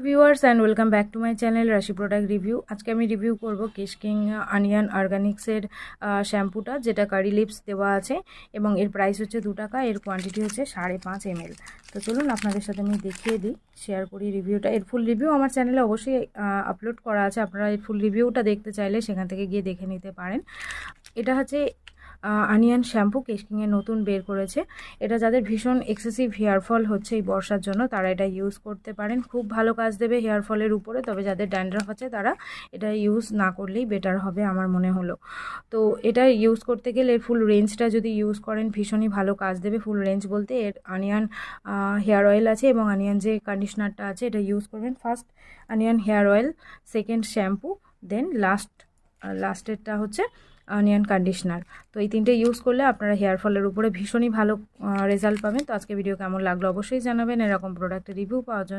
Viewers and welcome back to my channel রাশি product review. আজকে আমি রিভিউ করব কেশ কিং অনিয়ন অর্গানিক্সের শ্যাম্পুটা, যেটা কারি লিপস দেওয়া আছে এবং এর প্রাইস হচ্ছে 2 টাকা। এর কোয়ান্টিটি হচ্ছে 5.5 ml। তো চলুন আপনাদের সাথে আমি দেখিয়ে দিই, শেয়ার করি রিভিউটা। এর ফুল রিভিউ আমার চ্যানেলে অবশ্যই আপলোড করা আছে, আপনারা এর ফুল রিভিউটা দেখতে চাইলে সেখান থেকে গিয়ে দেখে নিতে পারেন। এটা হচ্ছে অনিয়ন শ্যাম্পু, কেশ কিংয়ের নতুন বের করেছে। এটা যাদের ভীষণ এক্সেসিভ হেয়ার ফল হচ্ছে এই বর্ষার জন্য, তারা এটা ইউজ করতে পারেন, খুব ভালো কাজ দেবে হেয়ার ফলের উপরে। তবে যাদের ড্যান্ড্রাফ আছে তারা এটা ইউজ না করলেই বেটার হবে আমার মনে হলো। তো এটা ইউজ করতে গেলে এর ফুল রেঞ্জটা যদি ইউজ করেন ভীষণই ভালো কাজ দেবে। ফুল রেঞ্জ বলতে এর অনিয়ন হেয়ার অয়েল আছে এবং অনিয়ন যে কন্ডিশনারটা আছে এটা ইউজ করবেন। First onion hair oil, second shampoo, then লাস্টেরটা হচ্ছে অনিয়ন কন্ডিশনার। তো এই তিনটে ইউজ করলে আপনারা হেয়ার ফলের উপরে ভীষণই ভালো রেজাল্ট পাবেন। তো আজকে ভিডিও কেমন লাগলো অবশ্যই জানাবেন। এরকম প্রোডাক্টের রিভিউ পাওয়ার জন্য